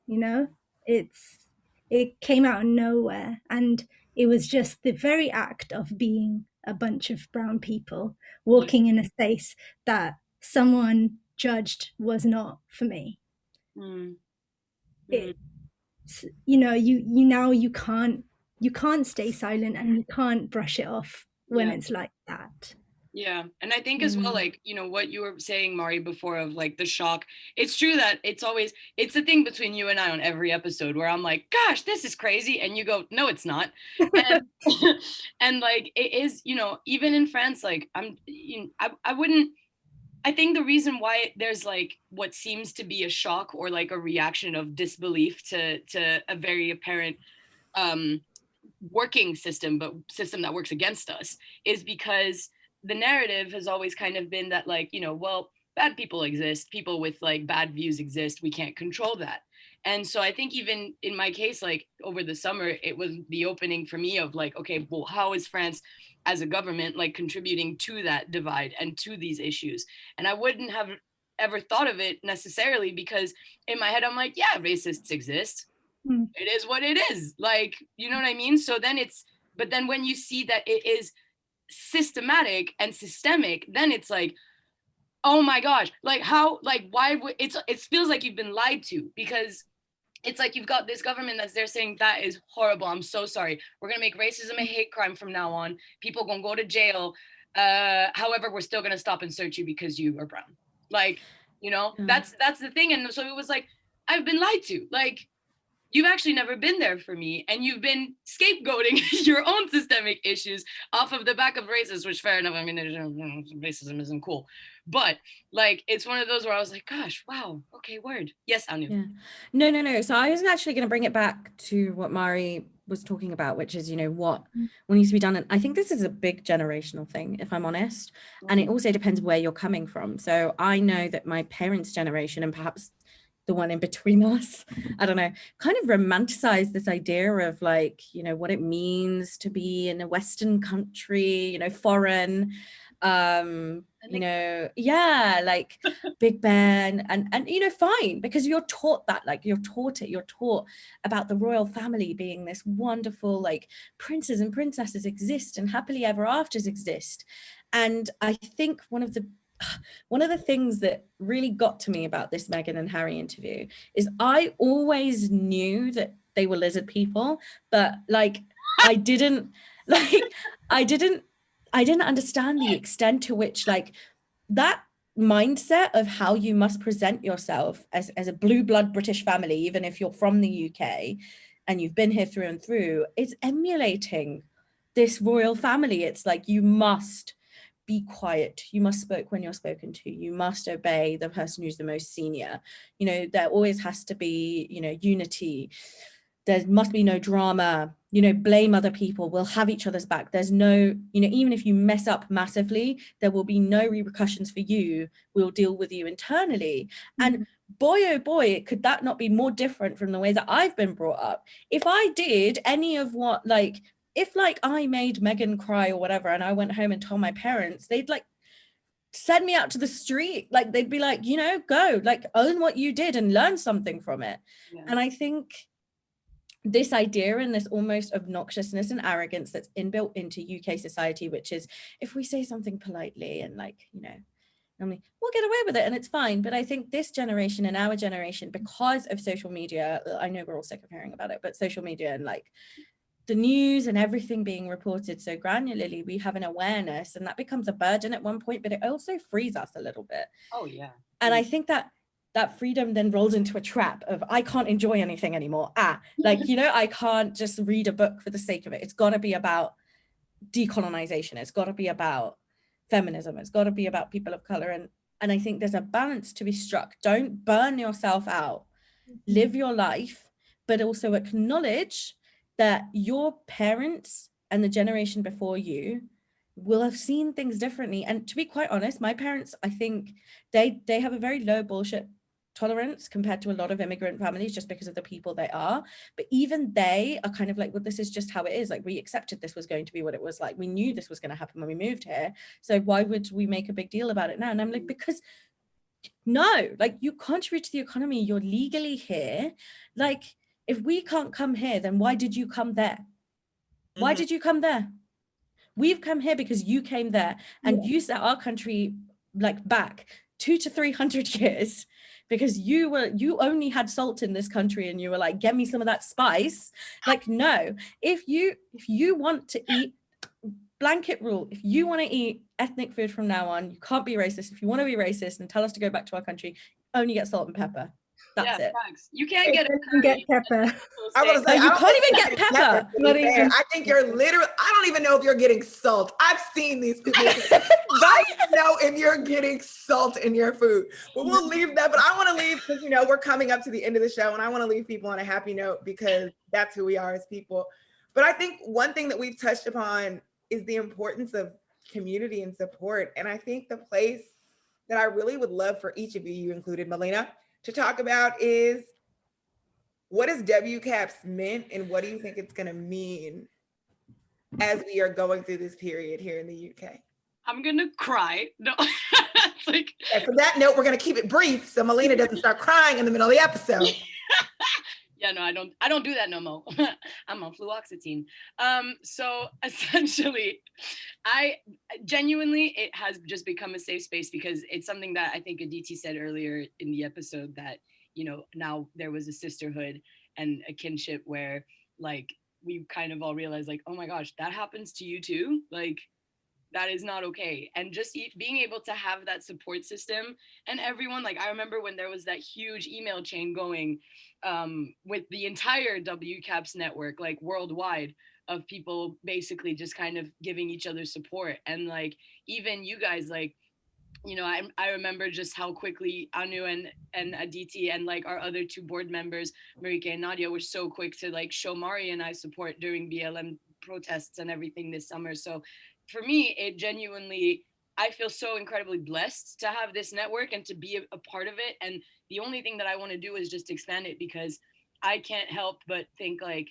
you know. It came out of nowhere, and it was just the very act of being a bunch of brown people walking in a space that someone judged was not for me. It, you know, you can't stay silent, and you can't brush it off when it's like that. Yeah. And I think as well, like, you know, what you were saying, Mari, before of like the shock, it's true that it's the thing between you and I on every episode where I'm like, gosh, this is crazy. And you go, no, it's not. And, and like, it is, you know, even in France, like I think the reason why there's like what seems to be a shock or like a reaction of disbelief to a very apparent working system, but system that works against us, is because the narrative has always kind of been that, like, you know, well, bad people exist, people with like bad views exist, we can't control that. And so I think even in my case, like over the summer, it was the opening for me of like, okay, well, how is France as a government like contributing to that divide and to these issues? And I wouldn't have ever thought of it necessarily, because in my head, I'm like, yeah, racists exist. It is what it is. Like, you know what I mean? So then but then when you see that it is systematic and systemic, then it's like, oh my gosh, like how, like why would it feels like you've been lied to, because it's like you've got this government that's there saying that is horrible, I'm so sorry, we're gonna make racism a hate crime from now on, people gonna go to jail, however we're still gonna stop and search you because you are brown. Like, you know, that's the thing. And so it was like, I've been lied to. Like, you've actually never been there for me, and you've been scapegoating your own systemic issues off of the back of racism, which fair enough, I mean, racism isn't cool, but like, it's one of those where I was like, gosh, wow, okay, word. Yes, Anu. Yeah. No. So I was actually going to bring it back to what Mari was talking about, which is, you know, what needs to be done. And I think this is a big generational thing, if I'm honest. And it also depends where you're coming from. So I know that my parents' generation, and perhaps the one in between us, I don't know, kind of romanticize this idea of like, you know, what it means to be in a Western country, you know, foreign, you know, yeah, like Big Ben and, you know, fine, because you're taught that, like you're taught about the royal family being this wonderful, like princes and princesses exist and happily ever afters exist. And I think one of the things that really got to me about this Meghan and Harry interview is I always knew that they were lizard people, but like I didn't understand the extent to which like that mindset of how you must present yourself as a blue blood British family, even if you're from the UK and you've been here through and through, is emulating this royal family. It's like, you must be quiet, you must speak when you're spoken to, you must obey the person who's the most senior, you know, there always has to be, you know, unity, there must be no drama, you know, blame other people, we'll have each other's back, there's no, you know, even if you mess up massively, there will be no repercussions for you, we'll deal with you internally. And boy, oh boy, could that not be more different from the way that I've been brought up. If I did any of what, like, if like I made Meghan cry or whatever, and I went home and told my parents, they'd like send me out to the street. Like they'd be like, you know, go, like own what you did and learn something from it. Yeah. And I think this idea and this almost obnoxiousness and arrogance that's inbuilt into UK society, which is if we say something politely and like, you know, normally we'll get away with it and it's fine. But I think this generation and our generation, because of social media, I know we're all sick of hearing about it, but social media and like the news and everything being reported so granularly, we have an awareness, and that becomes a burden at one point, but it also frees us a little bit. Oh yeah. And I think that freedom then rolls into a trap of I can't enjoy anything anymore. Like, you know, I can't just read a book for the sake of it. It's got to be about decolonization. It's got to be about feminism. It's got to be about people of color. And I think there's a balance to be struck. Don't burn yourself out. Live your life, but also acknowledge that your parents and the generation before you will have seen things differently. And to be quite honest, my parents, I think they have a very low bullshit tolerance compared to a lot of immigrant families just because of the people they are. But even they are kind of like, well, this is just how it is. Like we accepted this was going to be what it was like. We knew this was going to happen when we moved here. So why would we make a big deal about it now? And I'm like, because no, like you contribute to the economy. You're legally here. Like if we can't come here, then why did you come there? Why did you come there? We've come here because you came there and you set our country like back 200 to 300 years because you only had salt in this country and you were like, get me some of that spice. Like, no, if you want to eat, blanket rule, if you want to eat ethnic food from now on, you can't be racist. If you want to be racist and tell us to go back to our country, only get salt and pepper. That's it. Thanks. You can't get pepper. I was like, you can't even get pepper. I think you're literally, I don't even know if you're getting salt. I've seen these people. I don't even know if you're getting salt in your food. But we'll leave that. But I want to leave because, you know, we're coming up to the end of the show and I want to leave people on a happy note because that's who we are as people. But I think one thing that we've touched upon is the importance of community and support. And I think the place that I really would love for each of you included, Melina, to talk about is what has WCAPS meant and what do you think it's going to mean as we are going through this period here in the UK? I'm going to cry. No, it's like. And for that note, we're going to keep it brief so Melina doesn't start crying in the middle of the episode. Yeah, no, I don't do that no more. I'm on fluoxetine. So essentially, I genuinely, it has just become a safe space because it's something that I think Aditi said earlier in the episode that, you know, now there was a sisterhood and a kinship where like, we kind of all realized like, oh my gosh, that happens to you too. Like, that is not okay. And just being able to have that support system and everyone, like I remember when there was that huge email chain going with the entire WCAPS network, like worldwide, of people basically just kind of giving each other support. And like, even you guys, like, you know, I remember just how quickly Anu and Aditi and like our other two board members, Marika and Nadia, were so quick to like show Mari and I support during BLM protests and everything this summer. So for me, it genuinely, I feel so incredibly blessed to have this network and to be a part of it. And the only thing that I want to do is just expand it because I can't help but think like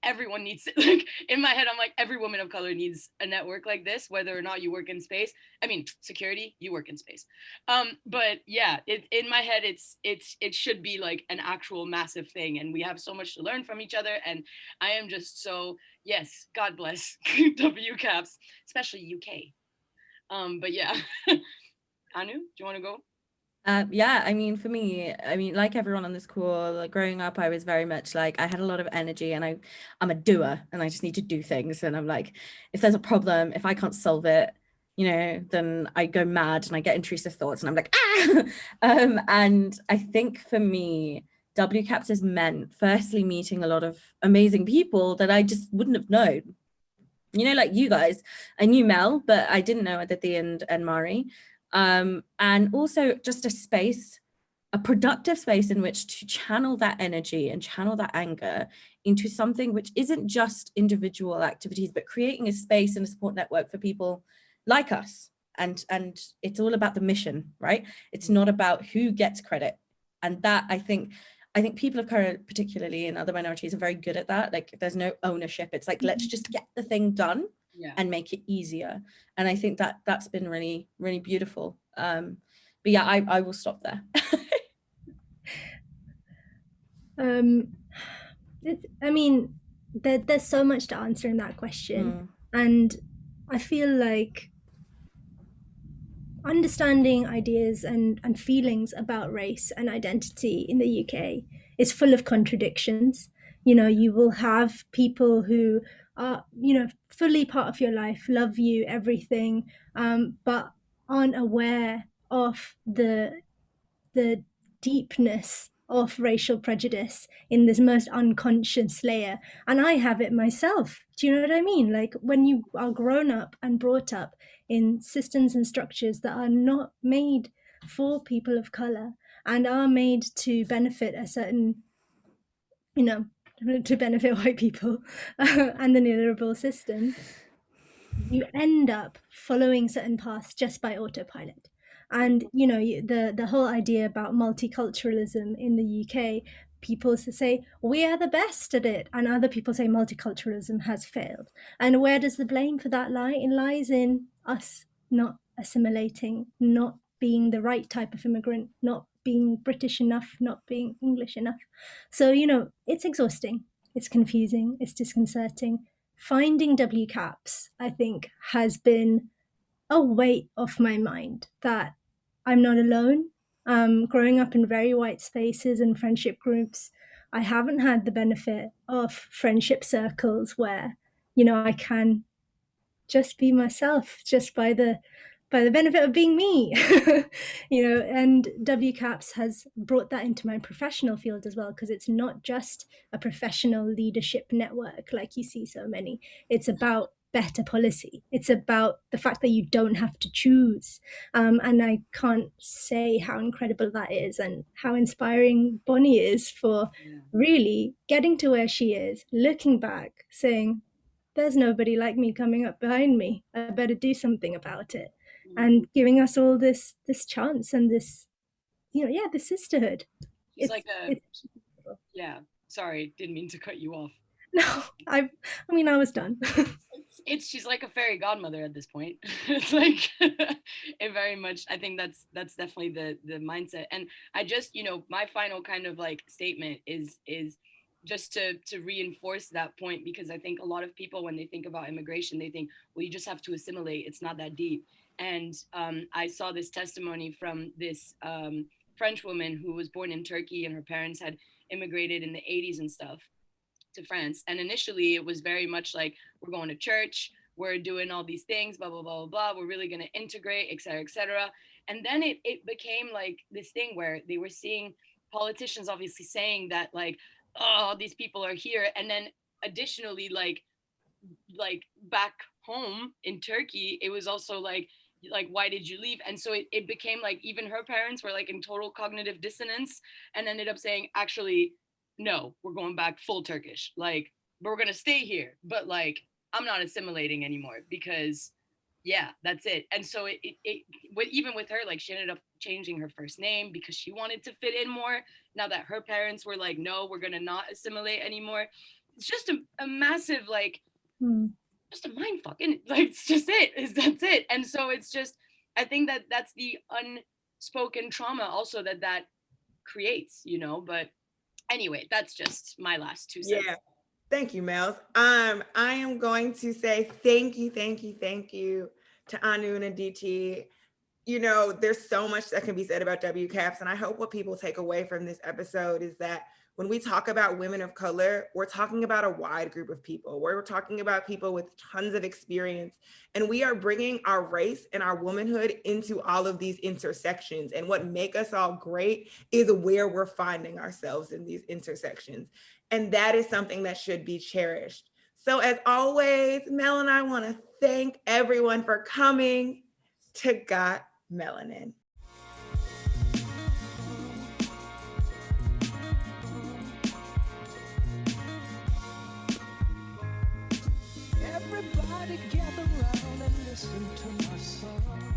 everyone needs, like in my head, I'm like, every woman of color needs a network like this, whether or not you work in space. I mean, security, you work in space. But yeah, in my head, it should be like an actual massive thing. And we have so much to learn from each other. And I am just so, yes, God bless WCAPS, especially UK. But yeah, Anu, do you want to go? Yeah, I mean, for me, like everyone on this call, like, growing up, I was very much like, I had a lot of energy and I'm a doer and I just need to do things. And I'm like, if there's a problem, if I can't solve it, you know, then I go mad and I get intrusive thoughts and I'm like, and I think for me, WCAPS has meant firstly meeting a lot of amazing people that I just wouldn't have known. You know, like you guys, I knew Mel, but I didn't know Aditi and Mari. And also just a productive space in which to channel that energy and channel that anger into something which isn't just individual activities, but creating a space and a support network for people like us. And it's all about the mission, right? It's not about who gets credit. And that I think people of color, particularly in other minorities, are very good at that. Like there's no ownership. It's like, let's just get the thing done. and make it easier. And I think that that's been really, really beautiful. But yeah, I will stop there. I mean, there's so much to answer in that question. And I feel like understanding ideas and feelings about race and identity in the UK is full of contradictions. You know, you will have people who are, you know, fully part of your life, love you, everything, but aren't aware of the deepness of racial prejudice in this most unconscious layer. And I have it myself. Do you know what I mean? Like when you are grown up and brought up in systems and structures that are not made for people of color and are made to benefit a certain, you know, to benefit white people and the neoliberal system, you end up following certain paths just by autopilot. And you know, the whole idea about multiculturalism in the UK, people say we are the best at it, and other people say multiculturalism has failed. And where does the blame for that lie? It lies in us not assimilating, not being the right type of immigrant, not being British enough, not being English enough. So, you know, it's exhausting, it's confusing, it's disconcerting. Finding WCAPS, I think, has been a weight off my mind that I'm not alone. Growing up in very white spaces and friendship groups, I haven't had the benefit of friendship circles where, you know, I can just be myself just by the benefit of being me. You know, and WCAPS has brought that into my professional field as well, because it's not just a professional leadership network like you see so many. It's about better policy. It's about the fact that you don't have to choose. And I can't say how incredible that is and how inspiring Bonnie is for really getting to where she is, looking back, saying, there's nobody like me coming up behind me. I better do something about it. And giving us all this chance and this, you know, this sisterhood. It's like sorry, didn't mean to cut you off. No, I mean, I was done. She's like a fairy godmother at this point. It's like it very much, I think that's definitely the mindset. And I just, you know, my final kind of like statement is just to reinforce that point, because I think a lot of people, when they think about immigration, they think, well, you just have to assimilate. It's not that deep. And I saw this testimony from this French woman who was born in Turkey, and her parents had immigrated in the 80s and stuff to France. And initially it was very much like, we're going to church, we're doing all these things, blah, blah, blah, blah, we're really going to integrate, et cetera, et cetera. And then it became like this thing where they were seeing politicians obviously saying that like, oh, these people are here. And then additionally, like back home in Turkey, it was also like, why did you leave? And so it became like, even her parents were like in total cognitive dissonance and ended up saying, actually, no, we're going back full Turkish. Like, we're going to stay here, but like, I'm not assimilating anymore because that's it. And so even with her, like, she ended up changing her first name because she wanted to fit in more. Now that her parents were like, no, we're going to not assimilate anymore. It's just a massive, like, just a mind fuck. And like, it's just that's it. And so it's just, I think that's the unspoken trauma also that creates, you know, but anyway, that's just my last 2 cents. Yeah. Thank you, Mels. I am going to say thank you to Anu and Aditi. You know, there's so much that can be said about WCAPS, and I hope what people take away from this episode is that when we talk about women of color, we're talking about a wide group of people. We're talking about people with tons of experience, and we are bringing our race and our womanhood into all of these intersections. And what make us all great is where we're finding ourselves in these intersections. And that is something that should be cherished. So as always, Mel and I want to thank everyone for coming to Got Melanin. Everybody gather round and listen to my song.